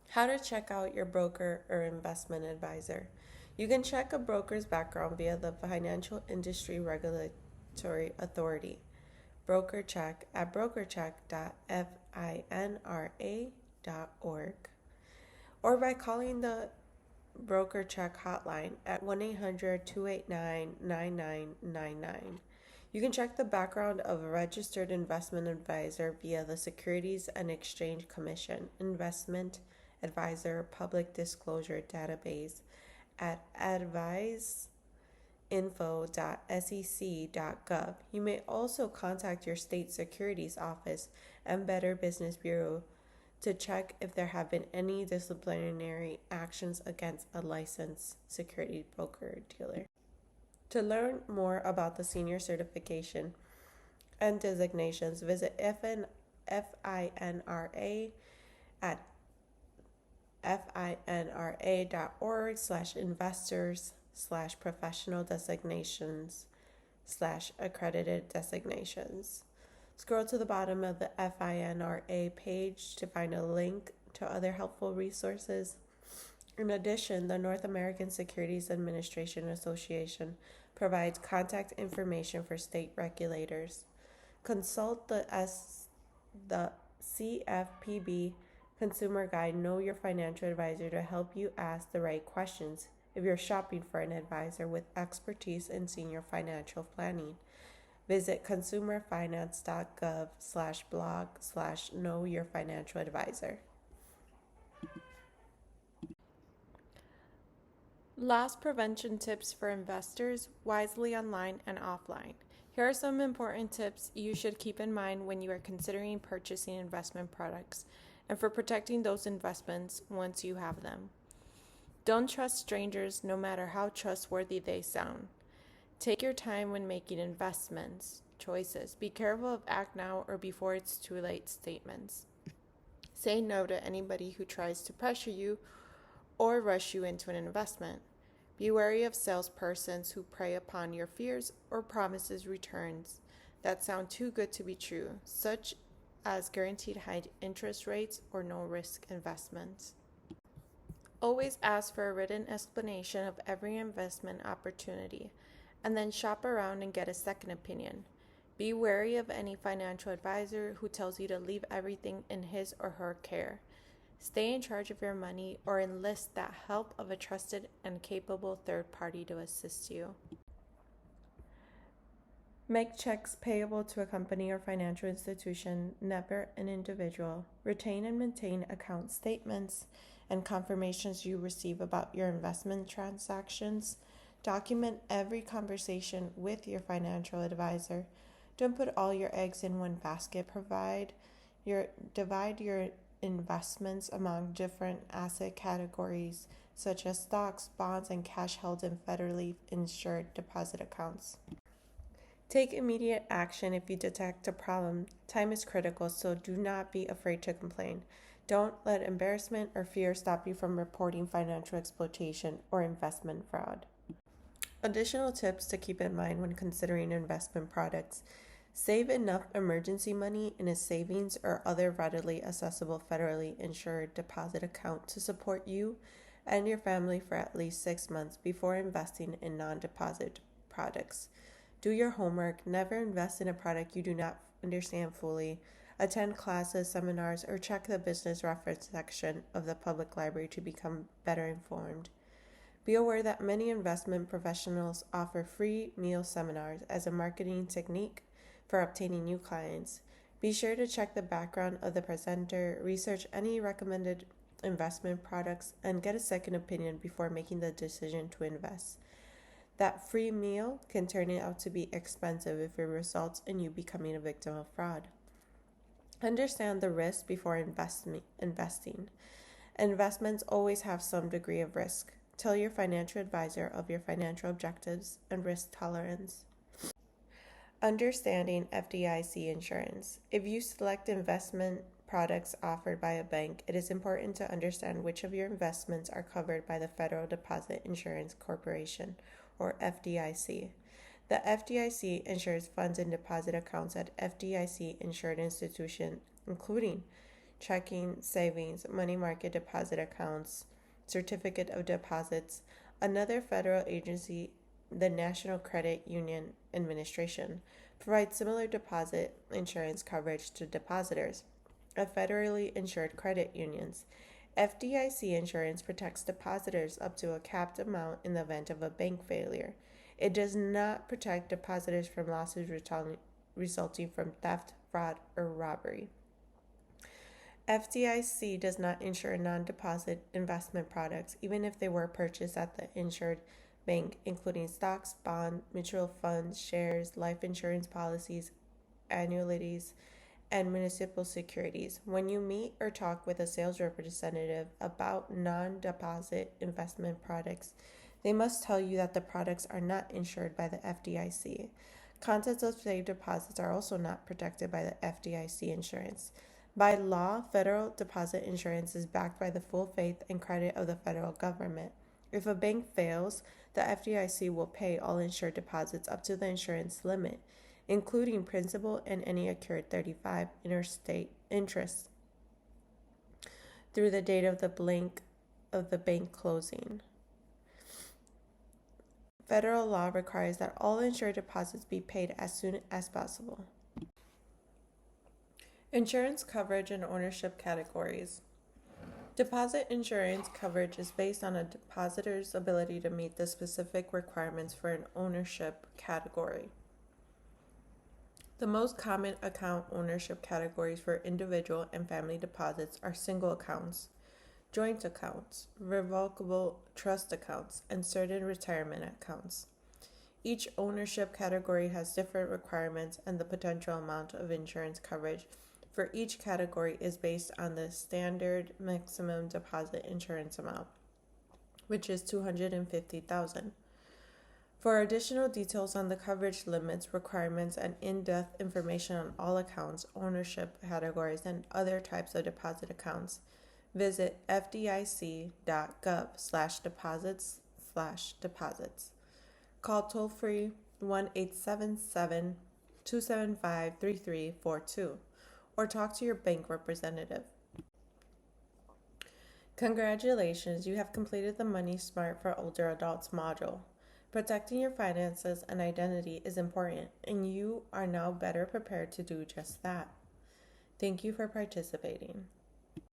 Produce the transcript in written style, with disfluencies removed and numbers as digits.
How to check out your broker or investment advisor. You can check a broker's background via the Financial Industry Regulatory Authority, broker check at brokercheck.finra.org, or by calling the broker check hotline at 1-800-289-9999. You can check the background of a registered investment advisor via the Securities and Exchange Commission Investment Advisor Public Disclosure Database at adviseinfo.sec.gov. You may also contact your state securities office and Better Business Bureau to check if there have been any disciplinary actions against a licensed security broker dealer. To learn more about the senior certification and designations, visit FINRA at finra.org/investors/professional designations/accredited designations. Scroll to the bottom of the FINRA page to find a link to other helpful resources. In addition, the North American Securities Administration Association provides contact information for state regulators. Consult the CFPB Consumer Guide Know Your Financial Advisor to help you ask the right questions if you're shopping for an advisor with expertise in senior financial planning. Visit consumerfinance.gov/blog/know your financial advisor. Loss prevention tips for investors wisely online and offline. Here are some important tips you should keep in mind when you are considering purchasing investment products and for protecting those investments once you have them. Don't trust strangers no matter how trustworthy they sound. Take your time when making investments choices. Be careful of act now or before it's too late statements. Say no to anybody who tries to pressure you or rush you into an investment. Be wary of salespersons who prey upon your fears or promises returns that sound too good to be true, such as guaranteed high interest rates or no risk investments. Always ask for a written explanation of every investment opportunity, and then shop around and get a second opinion. Be wary of any financial advisor who tells you to leave everything in his or her care. Stay in charge of your money or enlist the help of a trusted and capable third party to assist you. Make checks payable to a company or financial institution, never an individual. Retain and maintain account statements and confirmations you receive about your investment transactions. Document every conversation with your financial advisor. Don't put all your eggs in one basket. Divide your investments among different asset categories, such as stocks, bonds, and cash held in federally insured deposit accounts. Take immediate action if you detect a problem. Time is critical, so do not be afraid to complain. Don't let embarrassment or fear stop you from reporting financial exploitation or investment fraud. Additional tips to keep in mind when considering investment products. Save enough emergency money in a savings or other readily accessible federally insured deposit account to support you and your family for at least 6 months before investing in non-deposit products. Do your homework. Never invest in a product you do not understand fully. Attend classes, seminars, or check the business reference section of the public library to become better informed. Be aware that many investment professionals offer free meal seminars as a marketing technique for obtaining new clients. Be sure to check the background of the presenter, research any recommended investment products, and get a second opinion before making the decision to invest. That free meal can turn out to be expensive if it results in you becoming a victim of fraud. Understand the risk before investing. Investments always have some degree of risk. Tell your financial advisor of your financial objectives and risk tolerance. Understanding FDIC insurance. If you select investment products offered by a bank, it is important to understand which of your investments are covered by the Federal Deposit Insurance Corporation, or FDIC. The FDIC insures funds and deposit accounts at FDIC insured institutions, including checking, savings, money market deposit accounts, certificate of deposits. Another federal agency, the National Credit Union Administration, provides similar deposit insurance coverage to depositors of federally insured credit unions. FDIC insurance protects depositors up to a capped amount in the event of a bank failure. It does not protect depositors from losses resulting from theft, fraud, or robbery. FDIC does not insure non-deposit investment products, even if they were purchased at the insured bank, including stocks, bonds, mutual funds, shares, life insurance policies, annuities, and municipal securities. When you meet or talk with a sales representative about non-deposit investment products, they must tell you that the products are not insured by the FDIC. Contents of saved deposits are also not protected by the FDIC insurance. By law, federal deposit insurance is backed by the full faith and credit of the federal government. If a bank fails, the FDIC will pay all insured deposits up to the insurance limit, including principal and any accrued 35 interstate interest through the date of the bank closing. Federal law requires that all insured deposits be paid as soon as possible. Insurance coverage and ownership categories. Deposit insurance coverage is based on a depositor's ability to meet the specific requirements for an ownership category. The most common account ownership categories for individual and family deposits are single accounts, joint accounts, revocable trust accounts, and certain retirement accounts. Each ownership category has different requirements, and the potential amount of insurance coverage for each category is based on the standard maximum deposit insurance amount, which is $250,000. For additional details on the coverage limits, requirements, and in-depth information on all accounts, ownership categories, and other types of deposit accounts, visit fdic.gov/deposits/deposits. Call toll-free 1-877-275-3342 or talk to your bank representative. Congratulations, you have completed the Money Smart for Older Adults module. Protecting your finances and identity is important, and you are now better prepared to do just that. Thank you for participating.